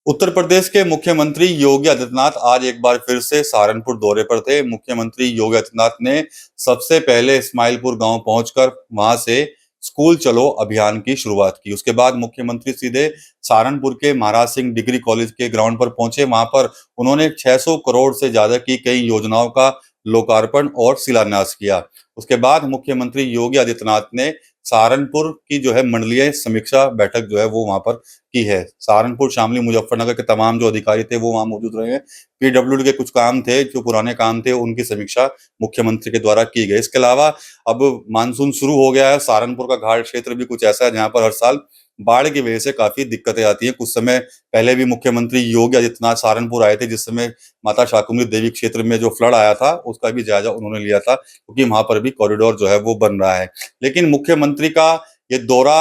उत्तर प्रदेश के मुख्यमंत्री योगी आदित्यनाथ आज एक बार फिर से सहारनपुर दौरे पर थे। मुख्यमंत्री योगी आदित्यनाथ ने सबसे पहले इस्माइलपुर गांव पहुंचकर वहां से स्कूल चलो अभियान की शुरुआत की। उसके बाद मुख्यमंत्री सीधे सहारनपुर के महाराज सिंह डिग्री कॉलेज के ग्राउंड पर पहुंचे। वहां पर उन्होंने 600 करोड़ से ज्यादा की कई योजनाओं का लोकार्पण और शिलान्यास किया। उसके बाद मुख्यमंत्री योगी आदित्यनाथ ने सहारनपुर की जो है मंडलीय समीक्षा बैठक जो है वो वहां पर की है। सहारनपुर, शामली, मुजफ्फरनगर के तमाम जो अधिकारी थे वो वहां मौजूद रहे हैं। पीडब्ल्यूडी के कुछ काम थे, जो पुराने काम थे, उनकी समीक्षा मुख्यमंत्री के द्वारा की गई। इसके अलावा अब मानसून शुरू हो गया है। सहारनपुर का घाट क्षेत्र भी कुछ ऐसा है जहां पर हर साल बाढ़ की वजह से काफी दिक्कतें आती हैं। कुछ समय पहले भी मुख्यमंत्री योगी आदित्यनाथ सहारनपुर आए थे, जिस समय माता शाकुंभरी देवी क्षेत्र में जो फ्लड आया था उसका भी जायजा उन्होंने लिया था, क्योंकि वहां पर भी कॉरिडोर जो है वो बन रहा है। लेकिन मुख्यमंत्री का ये दौरा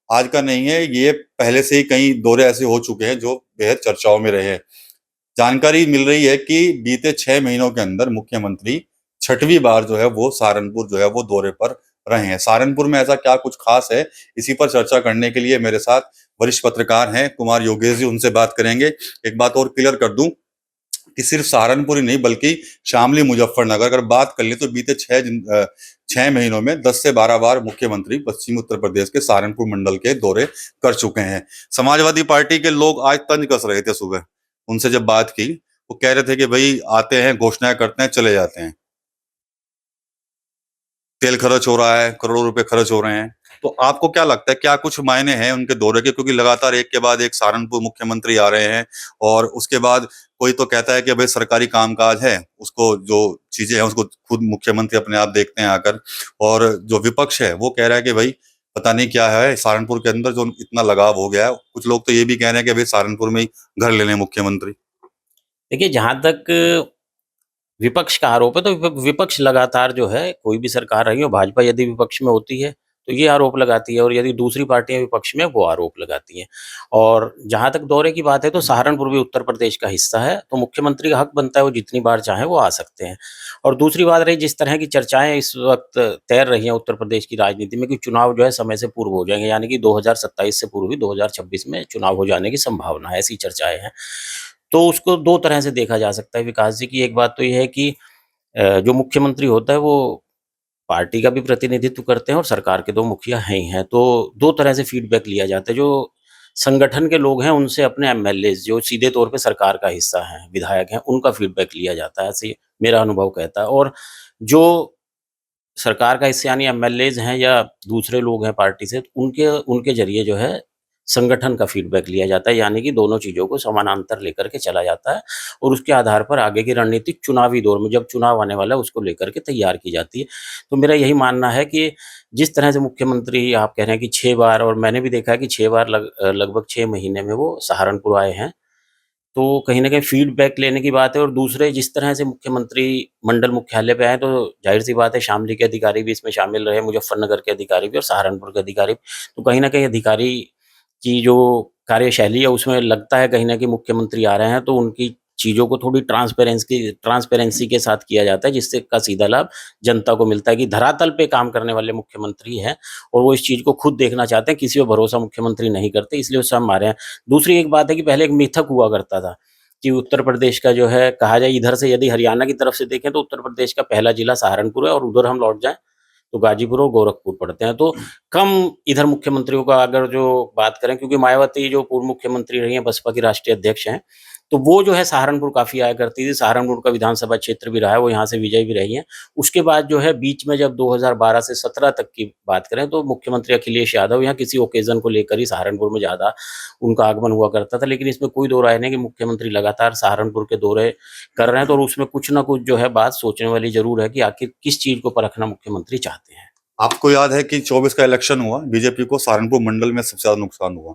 आज का नहीं है, ये पहले से ही कई दौरे ऐसे हो चुके हैं जो बेहद चर्चाओं में रहे हैं। जानकारी मिल रही है कि बीते 6 महीनों के अंदर मुख्यमंत्री छठवीं बार जो है वो सहारनपुर जो है वो दौरे पर रहे हैं। सहारनपुर में ऐसा क्या कुछ खास है, इसी पर चर्चा करने के लिए मेरे साथ वरिष्ठ पत्रकार हैं कुमार योगेश जी, उनसे बात करेंगे। एक बात और क्लियर कर दूं कि सिर्फ सहारनपुर ही नहीं बल्कि शामली, मुजफ्फरनगर अगर बात कर ले तो बीते 6 महीनों में 10 से 12 बार मुख्यमंत्री पश्चिमी उत्तर प्रदेश के सहारनपुर मंडल के दौरे कर चुके हैं। समाजवादी पार्टी के लोग आज तंज कस रहे थे। सुबह उनसे जब बात की, वो कह रहे थे कि भाई आते हैं, घोषणाएं करते हैं, चले जाते हैं, तेल खर्च हो रहा है, करोड़ों रुपए खर्च हो रहे हैं। तो आपको क्या लगता है, क्या कुछ मायने हैं उनके दौरे के? क्योंकि लगातार एक के बाद एक सहारनपुर मुख्यमंत्री आ रहे हैं, और उसके बाद कोई तो कहता है कि भाई सरकारी कामकाज है, उसको जो चीजें हैं उसको खुद मुख्यमंत्री अपने आप देखते हैं आकर। और जो विपक्ष है वो कह रहा है कि भाई पता नहीं क्या है सहारनपुर के अंदर जो इतना लगाव हो गया है। कुछ लोग तो ये भी कह रहे हैं कि भाई सहारनपुर में ही घर ले लें मुख्यमंत्री। देखिए, जहाँ तक विपक्ष का आरोप है, तो विपक्ष लगातार जो है, कोई भी सरकार रही हो, भाजपा यदि विपक्ष में होती है, तो ये आरोप लगाती है, और यदि दूसरी पार्टियाँ विपक्ष में, वो आरोप लगाती हैं। और जहाँ तक दौरे की बात है, तो सहारनपुर भी उत्तर प्रदेश का हिस्सा है, तो मुख्यमंत्री का हक बनता है, वो जितनी बार चाहें वो आ सकते हैं। और दूसरी बात रही, जिस तरह की चर्चाएँ इस वक़्त तैर रही हैं उत्तर प्रदेश की राजनीति में कि चुनाव जो है समय से पूर्व हो जाएँगे, यानी कि 2027 से पूर्व ही 2026 में चुनाव हो जाने की संभावना है, ऐसी चर्चाएँ हैं। तो उसको 2 तरह से देखा जा सकता है विकास जी, की एक बात तो ये है कि जो मुख्यमंत्री होता है वो पार्टी का भी प्रतिनिधित्व करते हैं और सरकार के 2 मुखिया हैं ही हैं। तो 2 तरह से फीडबैक लिया जाता है। जो संगठन के लोग हैं उनसे अपने एमएलएज़ जो सीधे तौर पे सरकार का हिस्सा हैं, विधायक हैं, उनका फीडबैक लिया जाता है, ऐसे मेरा अनुभव कहता है। और जो सरकार का हिस्सा यानी एमएलएज़ हैं या दूसरे लोग हैं पार्टी से, तो उनके उनके ज़रिए जो है संगठन का फीडबैक लिया जाता है, यानी कि दोनों चीज़ों को समानांतर लेकर के चला जाता है, और उसके आधार पर आगे की रणनीति चुनावी दौर में जब चुनाव आने वाला है उसको लेकर के तैयार की जाती है। तो मेरा यही मानना है कि जिस तरह से मुख्यमंत्री आप कह रहे हैं कि 6 बार, और मैंने भी देखा है कि 6 बार लगभग 6 महीने में वो सहारनपुर आए हैं। तो कहीं न कहीं फीडबैक लेने की बात है, और दूसरे जिस तरह से मुख्यमंत्री मंडल मुख्यालय पे आए, तो ज़ाहिर-सी बात है शामली के अधिकारी भी इसमें शामिल रहे, मुज़फ्फरनगर के अधिकारी भी और सहारनपुर के अधिकारी भी। तो कहीं न कहीं अधिकारी की जो कार्यशैली है उसमें लगता है कहीं न कहीं मुख्यमंत्री आ रहे हैं, तो उनकी चीज़ों को थोड़ी ट्रांसपेरेंसी के साथ किया जाता है, जिससे का सीधा लाभ जनता को मिलता है कि धरातल पे काम करने वाले मुख्यमंत्री हैं, और वो इस चीज़ को खुद देखना चाहते हैं, किसी पे भरोसा मुख्यमंत्री नहीं करते, इसलिए वो सब हमारे यहाँ। दूसरी एक बात है कि पहले एक मिथक हुआ करता था कि उत्तर प्रदेश का जो है, कहा जाए इधर से यदि हरियाणा की तरफ से देखें तो उत्तर प्रदेश का पहला जिला सहारनपुर है, और उधर हम लौट जाएँ तो गाजीपुर और गोरखपुर पड़ते हैं। तो कम इधर मुख्यमंत्रियों का अगर जो बात करें, क्योंकि मायावती जो पूर्व मुख्यमंत्री रही हैं, बसपा की राष्ट्रीय अध्यक्ष हैं, तो वो जो है सहारनपुर काफ़ी आया करती थी। सहारनपुर का विधानसभा क्षेत्र भी रहा है, वो यहाँ से विजयी भी रही हैं। उसके बाद जो है बीच में जब 2012 से 17 तक की बात करें, तो मुख्यमंत्री अखिलेश यादव यहाँ किसी ओकेज़न को लेकर ही सहारनपुर में ज़्यादा उनका आगमन हुआ करता था। लेकिन इसमें कोई दो राय नहीं कि मुख्यमंत्री लगातार सहारनपुर के दौरे कर रहे हैं, तो और उसमें कुछ ना कुछ जो है बात सोचने वाली ज़रूर है कि आखिर किस चीज़ को परखना मुख्यमंत्री चाहते हैं। आपको याद है कि 24 का इलेक्शन हुआ, बीजेपी को सहारनपुर मंडल में सबसे ज्यादा नुकसान हुआ।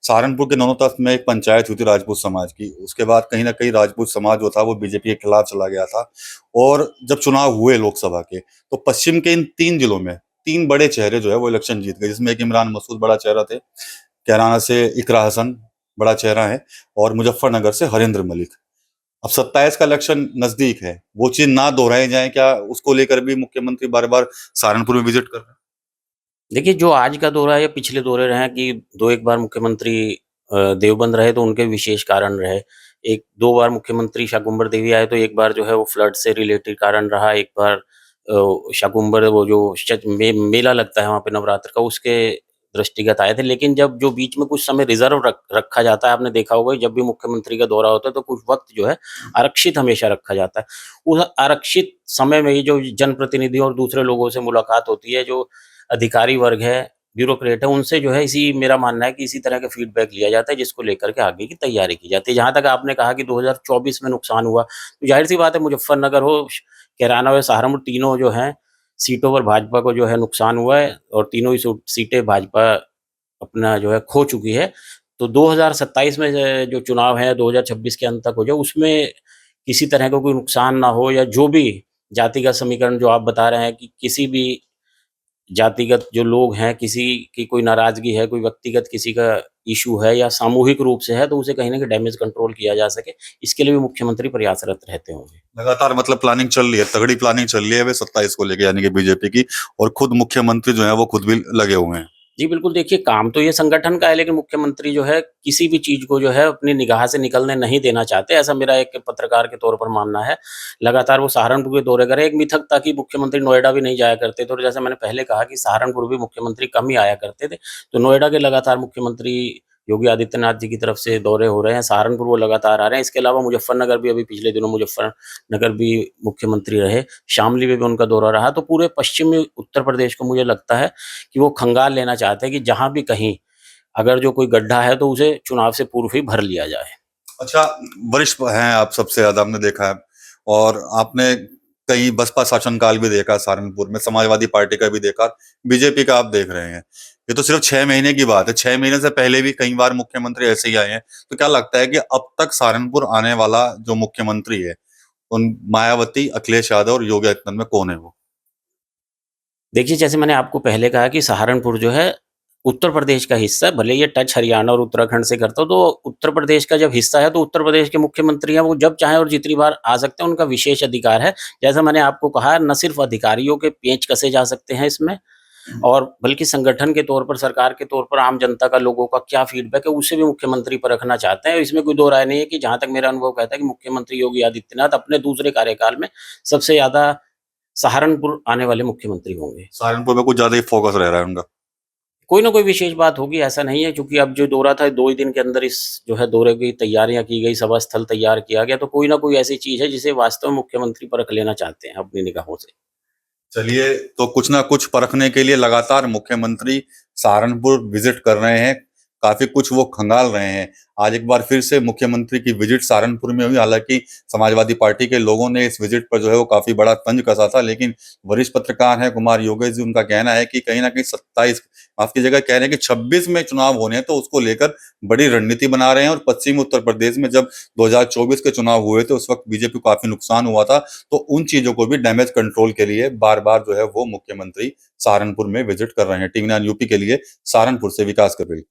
सहारनपुर के दोनों तरफ में एक पंचायत हुई थी राजपूत समाज की। उसके बाद कहीं ना कहीं राजपूत समाज जो था वो बीजेपी के खिलाफ चला गया था। और जब चुनाव हुए लोकसभा के, तो पश्चिम के इन 3 जिलों में 3 बड़े चेहरे जो है वो इलेक्शन जीत गए, जिसमें एक इमरान मसूद बड़ा चेहरा थे, कैराना से इकरा हसन बड़ा चेहरा है, और मुजफ्फरनगर से हरेंद्र मलिक। अब 27 का इलेक्शन नजदीक है, वो चीज ना दोहराई जाए क्या, उसको लेकर भी मुख्यमंत्री बार बार सहारनपुर में विजिट कर रहे हैं? देखिए, जो आज का दौरा है या पिछले दौरे रहे हैं कि 2-1 बार मुख्यमंत्री देवबंद रहे तो उनके विशेष कारण रहे। एक 2 बार मुख्यमंत्री शाकुंभर देवी आए तो एक बार जो है वो फ्लड से रिलेटेड कारण रहा, एक बार शाकुंभर वो जो मेला लगता है वहाँ पे नवरात्र का उसके दृष्टिगत आए थे। लेकिन जब जो बीच में कुछ समय रिज़र्व रखा जाता है, आपने देखा होगा जब भी मुख्यमंत्री का दौरा होता है तो कुछ वक़्त जो है आरक्षित हमेशा रखा जाता है। उस आरक्षित समय में ही जो जनप्रतिनिधि और दूसरे लोगों से मुलाकात होती है, जो अधिकारी वर्ग है, ब्यूरोक्रेट है, उनसे जो है इसी मेरा मानना है कि इसी तरह का फीडबैक लिया जाता है जिसको लेकर के आगे की तैयारी की जाती है। जहाँ तक आपने कहा कि 2024 में नुकसान हुआ, तो ज़ाहिर-सी बात है मुज़फ्फरनगर हो, कैराना हो, सहारनपुर तीनों जो हैं सीटों पर भाजपा को जो है नुकसान हुआ है और तीनों ही सीटें भाजपा अपना जो है खो चुकी है। तो 2027 में जो चुनाव है 2026 के अंत तक हो जाए उसमें किसी तरह का कोई नुकसान ना हो या जो भी जातिगत समीकरण जो आप बता रहे हैं कि किसी भी जातिगत जो लोग हैं, किसी की कोई नाराज़गी है, कोई व्यक्तिगत किसी का इश्यू है या सामूहिक रूप से है, तो उसे कहीं न कहीं डैमेज कंट्रोल किया जा सके, इसके लिए भी मुख्यमंत्री प्रयासरत रहते होंगे। लगातार मतलब प्लानिंग चल रही है, तगड़ी प्लानिंग चल रही है वे 27 को लेके यानी कि बीजेपी की, और खुद मुख्यमंत्री जो है वो खुद भी लगे हुए हैं। जी, बिल्कुल देखिए काम तो ये संगठन का है लेकिन मुख्यमंत्री जो है किसी भी चीज़ को जो है अपनी निगाह से निकलने नहीं देना चाहते, ऐसा मेरा एक पत्रकार के तौर पर मानना है। लगातार वो सहारनपुर के दौरे कर रहे हैं, एक मिथक था कि मुख्यमंत्री नोएडा भी नहीं जाया करते थे और जैसे मैंने पहले कहा कि सहारनपुर भी मुख्यमंत्री कम ही आया करते थे। तो नोएडा के लगातार मुख्यमंत्री योगी आदित्यनाथ जी की तरफ से दौरे हो रहे हैं, सहारनपुर वो लगातार आ रहे हैं। इसके अलावा मुज़फ्फरनगर भी अभी पिछले दिनों मुज़फ्फरनगर भी मुख्यमंत्री रहे, शामली में भी उनका दौरा रहा। तो पूरे पश्चिमी उत्तर प्रदेश को मुझे लगता है कि वो खंगाल लेना चाहते हैं कि जहाँ भी कहीं अगर जो कोई गड्ढा है तो उसे चुनाव से पूर्व ही भर लिया जाए। अच्छा, वरिष्ठ हैं आप सबसे ज़्यादा हमने देखा है, और आपने कई बसपा शासनकाल भी देखा सहारनपुर में, समाजवादी पार्टी का भी देखा, बीजेपी का आप देख रहे हैं। ये तो सिर्फ 6 महीने की बात है, 6 महीने से पहले भी कई बार मुख्यमंत्री ऐसे ही आए हैं। तो क्या लगता है कि अब तक सहारनपुर आने वाला जो मुख्यमंत्री है, उन मायावती, अखिलेश यादव और योगी आदित्यनाथ में कौन है वो? देखिए, जैसे मैंने आपको पहले कहा कि सहारनपुर जो है उत्तर प्रदेश का हिस्सा है, भले ये टच हरियाणा और उत्तराखंड से करता हो, तो उत्तर प्रदेश का जब हिस्सा है, तो उत्तर प्रदेश के मुख्यमंत्री हैं, वो जब चाहें और जितनी बार आ सकते हैं, उनका विशेष अधिकार है। जैसा मैंने आपको कहा, न सिर्फ़ अधिकारियों के पेंच कसे जा सकते हैं इसमें और बल्कि संगठन के तौर पर, सरकार के तौर पर आम जनता का लोगों का क्या फीडबैक है, उसे भी मुख्यमंत्री परखना चाहते हैं। इसमें कोई दो राय नहीं है कि जहाँ तक मेरा अनुभव कहता है कि मुख्यमंत्री योगी आदित्यनाथ अपने दूसरे कार्यकाल में सबसे ज़्यादा सहारनपुर आने वाले मुख्यमंत्री होंगे। सहारनपुर में कुछ ज़्यादा ही फोकस रह रहा है उनका। कोई ना कोई विशेष बात होगी, ऐसा नहीं है क्योंकि अब जो दौरा था 2 ही दिन के अंदर इस जो है दौरे की तैयारियाँ की गई, सभा स्थल तैयार किया गया, तो कोई ना कोई ऐसी चीज़ है जिसे वास्तव में मुख्यमंत्री परख लेना चाहते हैं अपनी निगाहों से। चलिए, तो कुछ ना कुछ परखने के लिए लगातार मुख्यमंत्री सहारनपुर विजिट कर रहे हैं, काफी कुछ वो खंगाल रहे हैं। आज एक बार फिर से मुख्यमंत्री की विजिट सहारनपुर में हुई, हालांकि समाजवादी पार्टी के लोगों ने इस विजिट पर जो है वो काफी बड़ा तंज कसा था, लेकिन वरिष्ठ पत्रकार हैं कुमार योगेश जी, उनका कहना है कि कहीं ना कहीं 27, माफ कीजिएगा, कह रहे हैं कि 26 में चुनाव होने हैं, तो उसको लेकर बड़ी रणनीति बना रहे हैं। और पश्चिमी उत्तर प्रदेश में जब 2024 के चुनाव हुए थे, उस वक्त बीजेपी को काफी नुकसान हुआ था, तो उन चीजों को भी डैमेज कंट्रोल के लिए बार बार जो है वो मुख्यमंत्री सहारनपुर में विजिट कर रहे हैं। टीवी 9 यूपी के लिए सहारनपुर से विकास कर रही।